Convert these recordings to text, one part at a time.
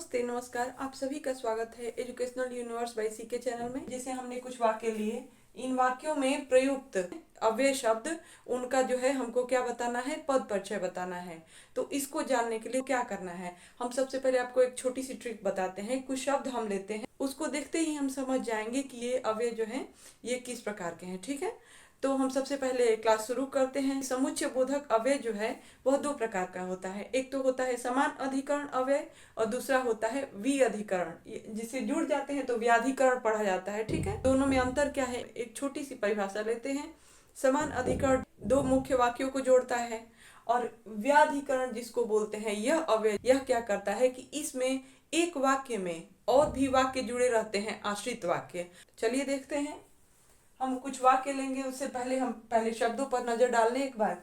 नमस्ते नमस्कार, आप सभी का स्वागत है educational universe by CK channel में। जैसे हमने कुछ वाक्य लिए, इन वाक्यों में प्रयुक्त अव्यय शब्द, उनका जो है हमको क्या बताना है, पद परिचय बताना है। तो इसको जानने के लिए क्या करना है, हम सबसे पहले आपको एक छोटी सी ट्रिक बताते हैं। कुछ शब्द हम लेते हैं, उसको देखते ही हम समझ जाएंगे कि ये अव्यय जो है ये किस प्रकार के हैं। ठीक है, तो हम सबसे पहले क्लास शुरू करते हैं। समुच्चय बोधक अव्यय जो है वह दो प्रकार का होता है। एक तो होता है समान अधिकरण अव्यय और दूसरा होता है विअधिकरण, जिससे जुड़ जाते हैं तो व्याधिकरण पढ़ा जाता है। ठीक है, दोनों में अंतर क्या है, एक छोटी सी परिभाषा लेते हैं। समान अधिकरण दो मुख्य वाक्यों को जोड़ता है, और व्याधिकरण जिसको बोलते हैं यह अव्यय, यह क्या करता है कि इसमें एक वाक्य में और भी वाक्य जुड़े रहते हैं, आश्रित वाक्य। चलिए देखते हैं। हम कुछ वाक्य लेंगे, उससे पहले हम पहले शब्दों पर नजर डाल लें एक बार।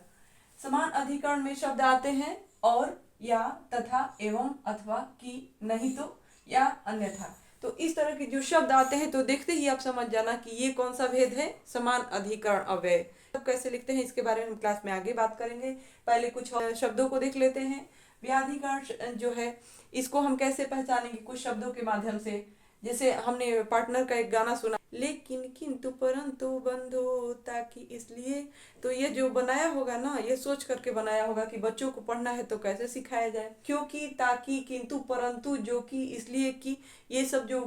समान अधिकरण में शब्द आते हैं और, या, तथा, एवं, अथवा, की, नहीं तो, या, अन्यथा। तो इस तरह के जो शब्द आते हैं तो देखते ही आप समझ जाना कि ये कौन सा भेद है, समान अधिकरण अव्यय। तो कैसे लिखते हैं इसके बारे में हम क्लास में आगे बात करेंगे। पहले कुछ शब्दों को देख लेते हैं। व्याधिकरण जो है इसको हम कैसे पहचानेंगे, कुछ शब्दों के माध्यम से। जैसे हमने पार्टनर का एक गाना सुना, लेकिन किंतु परंतु बंधु ताकि इसलिए। तो ये जो बनाया होगा ना, ये सोच करके बनाया होगा कि बच्चों को पढ़ना है तो कैसे सिखाया जाए। क्योंकि, ताकि, किंतु, परंतु, जो कि, इसलिए कि, ये सब जो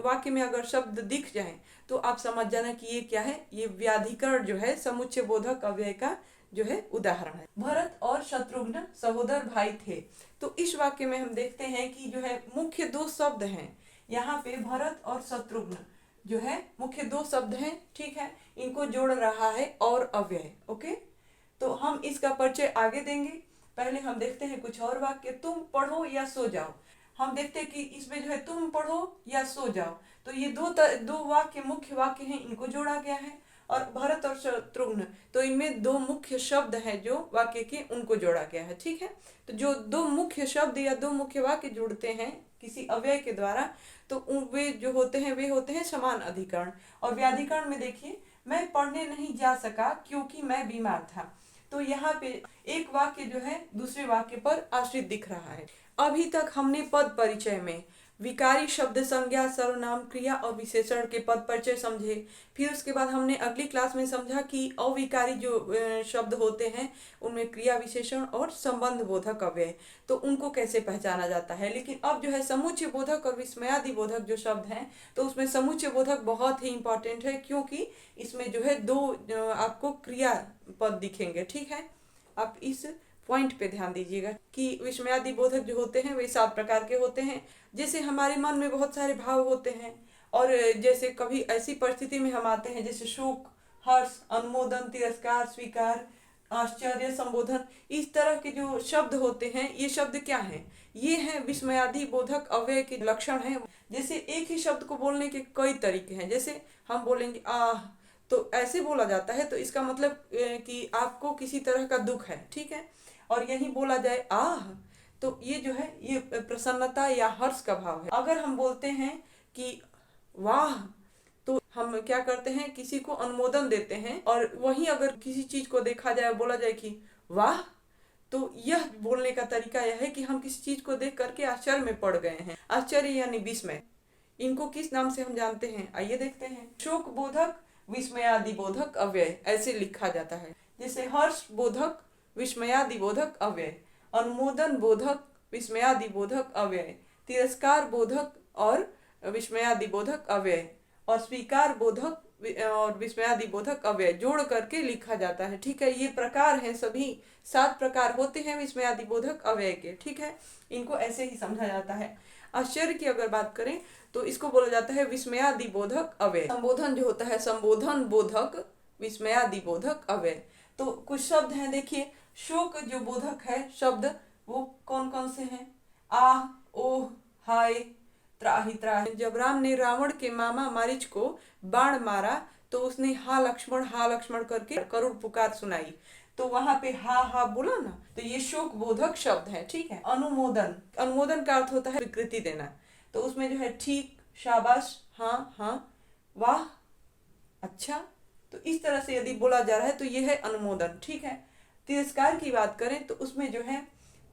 वाक्य में अगर शब्द दिख जाए तो आप समझ जाना कि ये क्या है, ये व्याधिकरण जो है समुच्चय बोधक अव्यय का जो है उदाहरण है। भरत और शत्रुघ्न सहोदर भाई थे। तो इस वाक्य में हम देखते हैं कि जो है मुख्य दो शब्द हैं यहाँ पे, भरत और शत्रुघ्न जो है मुख्य दो शब्द हैं। ठीक है, इनको जोड़ रहा है और अव्यय। ओके, तो हम इसका परिचय आगे देंगे। पहले हम देखते हैं कुछ और वाक्य। तुम पढ़ो या सो जाओ। हम देखते हैं कि इसमें जो है तुम पढ़ो या सो जाओ, तो ये दो वाक्य मुख्य वाक्य हैं, इनको जोड़ा गया है। और भरत और शत्रुघ्न, तो इनमें दो मुख्य शब्द हैं जो वाक्य के, उनको जोड़ा गया है। ठीक है, तो जो दो मुख्य शब्द या दो मुख्य वाक्य जुड़ते हैं किसी अव्यय के द्वारा, तो वे जो होते हैं वे होते हैं समान अधिकरण। और व्याधिकरण में देखिए, मैं पढ़ने नहीं जा सका क्योंकि मैं बीमार था। तो यहाँ पे एक वाक्य जो है दूसरे वाक्य पर आश्रित दिख रहा है। अभी तक हमने पद परिचय में विकारी शब्द, संज्ञा, सर्वनाम, क्रिया और विशेषण के पद परिचय समझे। फिर उसके बाद हमने अगली क्लास में समझा कि अविकारी जो शब्द होते हैं उनमें क्रिया, विशेषण और संबंध बोधक अव्यय, तो उनको कैसे पहचाना जाता है। लेकिन अब जो है समुच्चय बोधक और विस्मयादि बोधक जो शब्द हैं, तो उसमें समुच्चय बोधक बहुत ही इंपॉर्टेंट है, क्योंकि इसमें जो है दो आपको क्रिया पद दिखेंगे। ठीक है, आप इस पॉइंट पे ध्यान दीजिएगा कि विस्मयादि बोधक जो होते हैं वे 7 प्रकार के होते हैं। जैसे हमारे मन में बहुत सारे भाव होते हैं, और जैसे कभी ऐसी परिस्थिति में हम आते हैं जैसे शोक, हर्ष, अनुमोदन, तिरस्कार, स्वीकार, आश्चर्य, संबोधन, इस तरह के जो शब्द होते हैं, ये शब्द क्या हैं, ये हैं विस्मयादि बोधक अव्यय के लक्षण हैं। जैसे एक ही शब्द को बोलने के कई तरीके हैं। जैसे हम बोलेंगे आह, तो ऐसे बोला जाता है, तो इसका मतलब कि आपको किसी तरह का दुख है। ठीक है, और यही बोला जाए आह, तो ये जो है ये प्रसन्नता या हर्ष का भाव है। अगर हम बोलते हैं कि वाह, तो हम क्या करते हैं, किसी को अनुमोदन देते हैं। और वहीं अगर किसी चीज को देखा जाए, बोला जाए कि वाह, तो यह बोलने का तरीका यह है कि हम किसी चीज को देख करके आश्चर्य में पड़ गए हैं। आश्चर्य यानी विस्मय। इनको किस नाम से हम जानते हैं, आइए देखते हैं। शोक बोधक, विस्मयादि बोधक अव्यय, ऐसे लिखा जाता है। जैसे हर्ष बोधक, विस्मयादि बोधक अव्यय, अनुमोदन बोधक, विस्मयादि बोधक अव्यय, तिरस्कार बोधक और विस्मयादि बोधक अव्यय, और स्वीकार बोधक और विस्मयादि बोधक अव्यय जोड़ करके लिखा जाता है। ठीक है, ये प्रकार हैं, सभी 7 प्रकार होते हैं विस्मयादि बोधक अव्यय के। ठीक है, इनको ऐसे ही समझा जाता है। आश्चर्य की अगर बात करें तो इसको बोला जाता है विस्मयादि बोधक अव्यय। संबोधन जो होता है संबोधन बोधक विस्मयादि बोधक अव्यय। तो कुछ शब्द हैं, देखिए। शोक जो बोधक है शब्द, वो कौन कौन से हैं, आह, ओह, हाय, त्राहि त्राहि। जब राम ने रावण के मामा मारीच को बाण मारा तो उसने हा लक्ष्मण करके करुण पुकार सुनाई, तो वहां पे हा हा बोला ना, तो ये शोक बोधक शब्द है। ठीक है, अनुमोदन, अनुमोदन का अर्थ होता है स्वीकृति देना, तो उसमें जो है ठीक, शाबाश, हाँ हाँ, वाह, अच्छा, तो इस तरह से यदि बोला जा रहा है तो ये है अनुमोदन। ठीक है, तिरस्कार की बात करें तो उसमें जो है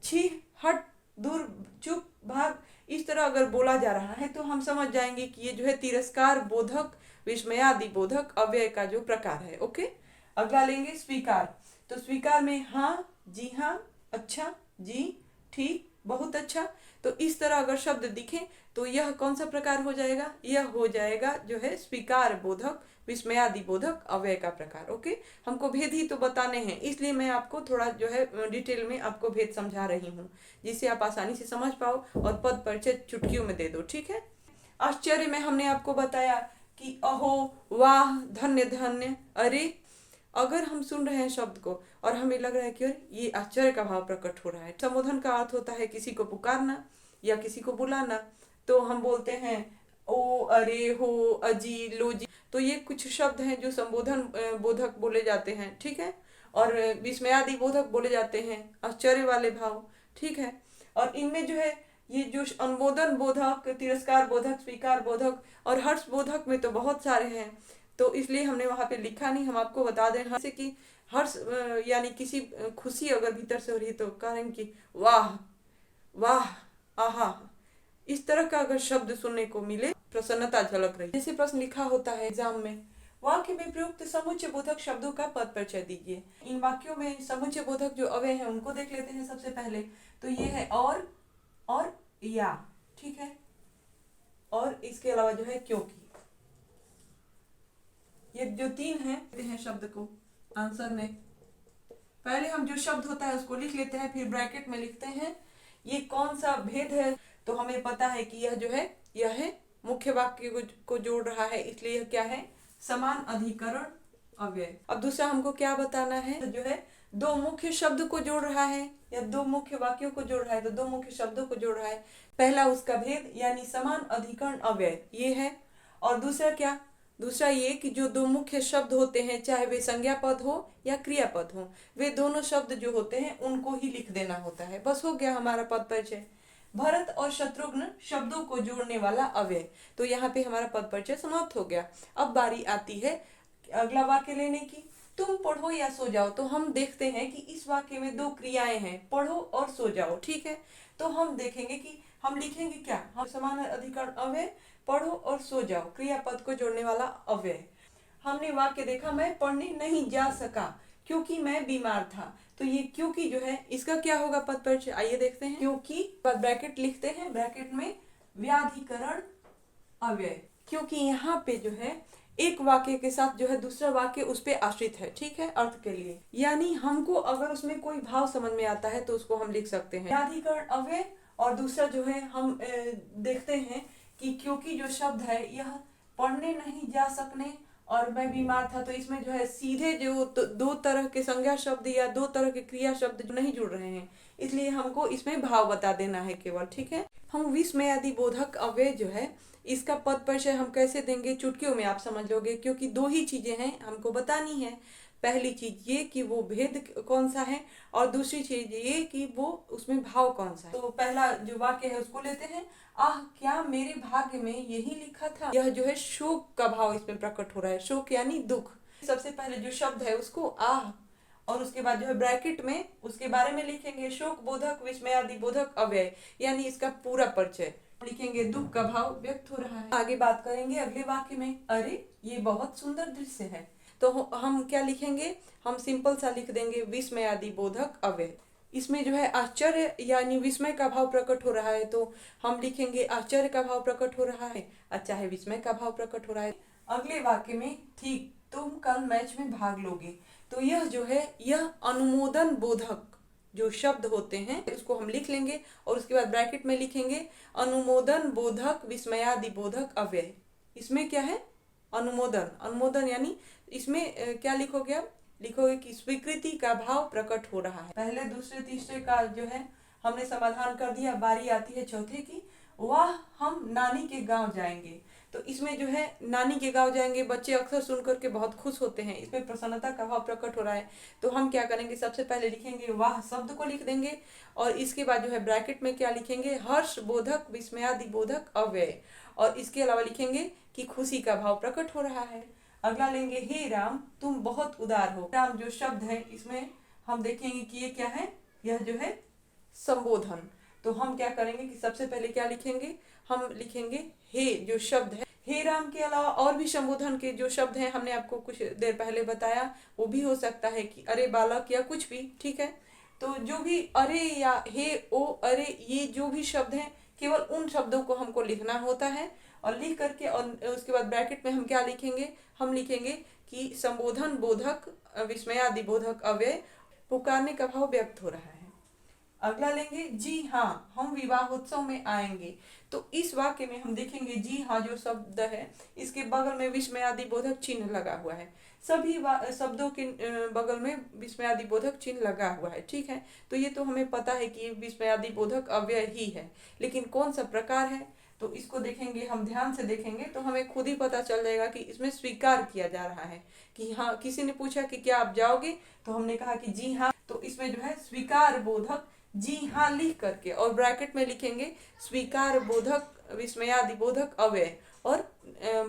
छी, हट, दूर, चुप, भाग, इस तरह अगर बोला जा रहा है तो हम समझ जाएंगे कि ये जो है तिरस्कार बोधक विस्मयादि बोधक अव्यय का जो प्रकार है। ओके, अगला लेंगे स्वीकार। तो स्वीकार में हाँ, जी हाँ, अच्छा, जी, ठीक, बहुत अच्छा। तो इस तरह अगर शब्द दिखे तो यह कौन सा प्रकार हो जाएगा? यह हो जाएगा जो है स्वीकार बोधक विस्मयादि बोधक अव्यय का प्रकार। ओके, हमको भेद ही तो बताने हैं, इसलिए मैं आपको थोड़ा जो है डिटेल में आपको भेद समझा रही हूँ, जिससे आप आसानी से समझ पाओ और पद परिचय चुटकियों में दे दो। ठीक है। आश्चर्य में हमने आपको बताया कि अहो, वाह, धन्य धन्य, अरे। अगर हम सुन रहे हैं शब्द को और हमें लग रहा है कि ये आश्चर्य का भाव प्रकट हो रहा है, संबोधन का अर्थ होता है किसी को पुकारना या किसी को बुलाना, तो हम बोलते हैं ओ, अरे, हो, अजी, लो जी। तो ये कुछ शब्द हैं जो संबोधन बोधक बोले जाते हैं। ठीक है। और विस्मयादि बोधक बोले जाते हैं, आश्चर्य वाले भाव। ठीक है। और इनमें जो है ये जो अनुमोदन बोधक, तिरस्कार बोधक, स्वीकार बोधक और हर्ष बोधक में तो बहुत सारे हैं, तो इसलिए हमने वहां पे लिखा नहीं। हम आपको बता दें जैसे कि हर्ष यानी किसी खुशी अगर भीतर से हो रही है तो कहेंगे कि वाह, वाह, आहा। इस तरह का अगर शब्द सुनने को मिले, प्रसन्नता झलक रही। जैसे प्रश्न लिखा होता है एग्जाम में, वाक्य में प्रयुक्त समुच्चय बोधक शब्दों का पद परिचय दीजिए। इन वाक्यों में समुच्चय बोधक जो अव्यय है उनको देख लेते हैं सबसे पहले। तो ये है और या। ठीक है। और इसके अलावा जो है क्योंकि। ये जो तीन हैं शब्द को आंसर में पहले हम जो शब्द होता है उसको लिख लेते हैं, फिर ब्रैकेट में लिखते हैं ये कौन सा भेद है। तो हमें पता है कि यह जो है यह है मुख्य वाक्य को जोड़ रहा है, इसलिए यह क्या है? समान अधिकरण अव्यय। अब दूसरा हमको क्या बताना है? तो जो है दो मुख्य शब्द को जोड़ रहा है या दो मुख्य वाक्यों को जोड़ रहा है, तो दो मुख्य शब्दों को जोड़ रहा है। पहला उसका भेद यानी समान अधिकरण अव्यय ये है। और दूसरा क्या? दूसरा ये कि जो दो मुख्य शब्द होते हैं, चाहे वे संज्ञा पद हो या क्रियापद हो, वे दोनों शब्द जो होते हैं उनको ही लिख देना होता है। बस हो गया हमारा पद परिचय। भरत और शत्रुघ्न शब्दों को जोड़ने वाला अव्यय। तो यहाँ पे हमारा पद परिचय समाप्त हो गया। अब बारी आती है अगला वाक्य लेने की, तुम पढ़ो या सो जाओ। तो हम देखते हैं कि इस वाक्य में दो क्रियाएं हैं, पढ़ो और सो जाओ। ठीक है। तो हम देखेंगे कि हम लिखेंगे क्या? हम समान अधिकरण अव्यय, पढ़ो और सो जाओ, क्रियापद को जोड़ने वाला अव्यय। हमने वाक्य देखा, मैं पढ़ने नहीं जा सका क्योंकि मैं बीमार था। तो ये क्योंकि जो है इसका क्या होगा पद परिचय? आइए देखते हैं। क्योंकि ब्रैकेट लिखते हैं, ब्रैकेट में व्याधिकरण अव्यय। क्योंकि यहाँ पे जो है एक वाक्य के साथ जो है दूसरा वाक्य उस पे आश्रित है। ठीक है, अर्थ के लिए। यानी हमको अगर उसमें कोई भाव समझ में आता है तो उसको हम लिख सकते हैं व्याधिकरण अव्यय। और दूसरा जो है हम देखते हैं कि क्योंकि जो शब्द है यह पढ़ने नहीं जा सकने और मैं बीमार था, तो इसमें जो है सीधे जो दो तरह के संज्ञा शब्द या दो तरह के क्रिया शब्द जो नहीं जुड़ रहे हैं, इसलिए हमको इसमें भाव बता देना है केवल। ठीक है। हम विस्मयादि बोधक अव्यय जो है इसका पद परिचय हम कैसे देंगे, चुटकियों में आप समझ लोगे, क्योंकि दो ही चीजें हैं हमको बतानी है। पहली चीज ये कि वो भेद कौन सा है और दूसरी चीज ये कि वो उसमें भाव कौन सा है। तो पहला जो वाक्य है उसको लेते हैं, आह क्या मेरे भाग्य में यही लिखा था। यह जो है शोक का भाव इसमें प्रकट हो रहा है, शोक यानी दुख। सबसे पहले जो शब्द है उसको आह, और उसके बाद जो है ब्रैकेट में उसके बारे में लिखेंगे शोक बोधक विस्मयादि बोधक अव्यय, यानी इसका पूरा परिचय लिखेंगे, दुख का भाव व्यक्त हो रहा है। आगे बात करेंगे अगले वाक्य में, अरे ये बहुत सुंदर दृश्य है। तो हम क्या लिखेंगे? हम सिंपल सा लिख देंगे विस्मयादि बोधक अव्यय। इसमें जो है आश्चर्य यानी विस्मय का भाव प्रकट हो रहा है, तो हम लिखेंगे आश्चर्य का भाव प्रकट हो रहा है, अच्छा है विस्मय का भाव प्रकट हो रहा है। अगले वाक्य में, ठीक तुम कल मैच में भाग लोगे। तो यह जो है यह अनुमोदन बोधक जो शब्द होते हैं उसको हम लिख लेंगे और उसके बाद ब्रैकेट में लिखेंगे अनुमोदन बोधक विस्मयादि बोधक अव्यय। इसमें क्या है? अनुमोदन। अनुमोदन यानी इसमें क्या लिखोगे आप? लिखोगे कि स्वीकृति का भाव प्रकट हो रहा है। पहले दूसरे तीसरे का जो है हमने समाधान कर दिया। बारी आती है चौथे की, वाह हम नानी के गांव जाएंगे। तो इसमें जो है नानी के गांव जाएंगे, बच्चे अक्सर सुन करके बहुत खुश होते हैं, इसमें प्रसन्नता का भाव प्रकट हो रहा है। तो हम क्या करेंगे? सबसे पहले लिखेंगे वाह शब्द को लिख देंगे और इसके बाद जो है ब्रैकेट में क्या लिखेंगे? हर्ष बोधक विस्मयादि बोधक अव्यय, और इसके अलावा लिखेंगे कि खुशी का भाव प्रकट हो रहा है। अगला लेंगे, हे राम तुम बहुत उदार हो। राम जो शब्द है इसमें हम देखेंगे कि ये क्या है? यह जो है संबोधन। तो हम क्या करेंगे कि सबसे पहले क्या लिखेंगे, हम लिखेंगे हे जो शब्द है, हे राम के अलावा और भी संबोधन के जो शब्द हैं हमने आपको कुछ देर पहले बताया, वो भी हो सकता है कि अरे बालक या कुछ भी, ठीक है। तो जो भी अरे या हे ओ अरे ये जो भी शब्द हैं केवल उन शब्दों को हमको लिखना होता है, और लिख करके और उसके बाद ब्रैकेट में हम क्या लिखेंगे, हम लिखेंगे कि संबोधन बोधक विस्मयादि बोधक अव्यय पुकारने का भाव व्यक्त हो रहा है। अगला लेंगे जी हाँ हम विवाहोत्सव में आएंगे। तो इस वाक्य में हम देखेंगे जी हाँ जो शब्द है इसके बगल में विस्मयादि बोधक चिन्ह लगा हुआ है। सभी शब्दों के बगल में विस्मयादि बोधक चिन्ह लगा हुआ है, ठीक है। तो ये तो हमें पता है कि विस्मयादि बोधक अव्यय ही है, लेकिन कौन सा प्रकार है तो इसको देखेंगे, हम ध्यान से देखेंगे तो हमें खुद ही पता चल जाएगा कि इसमें स्वीकार किया जा रहा है। कि हाँ, किसी ने पूछा कि क्या आप जाओगे, तो हमने कहा कि जी हाँ, तो इसमें जो है स्वीकार बोधक जी हाँ लिख करके और ब्रैकेट में लिखेंगे स्वीकार बोधक विस्मयादि बोधक अव्यय, और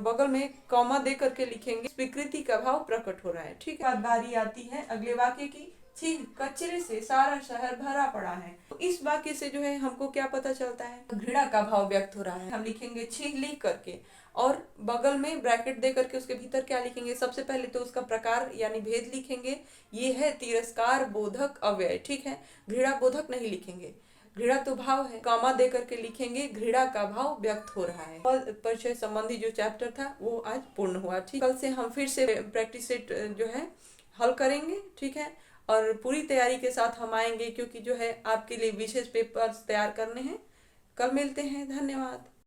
बगल में कॉमा दे करके लिखेंगे स्वीकृति का भाव प्रकट हो रहा है, ठीक है। बारी आती है अगले वाक्य की, छी कचरे से सारा शहर भरा पड़ा है। तो इस वाक्य से जो है हमको क्या पता चलता है, घृणा का भाव व्यक्त हो रहा है। हम लिखेंगे छी लिख करके और बगल में ब्रैकेट दे करके उसके भीतर क्या लिखेंगे, सबसे पहले तो उसका प्रकार यानी भेद लिखेंगे, ये है तिरस्कार बोधक अव्यय, ठीक है। घृणा बोधक नहीं लिखेंगे, घृणा तो भाव है, कॉमा दे करके लिखेंगे घृणा का भाव व्यक्त हो रहा है। पद परिचय संबंधी जो चैप्टर था वो आज पूर्ण हुआ, ठीक। कल से हम फिर से प्रैक्टिस सेट जो है हल करेंगे, ठीक है। और पूरी तैयारी के साथ हम आएंगे क्योंकि जो है आपके लिए विशेष पेपर्स तैयार करने हैं। कल मिलते हैं, धन्यवाद।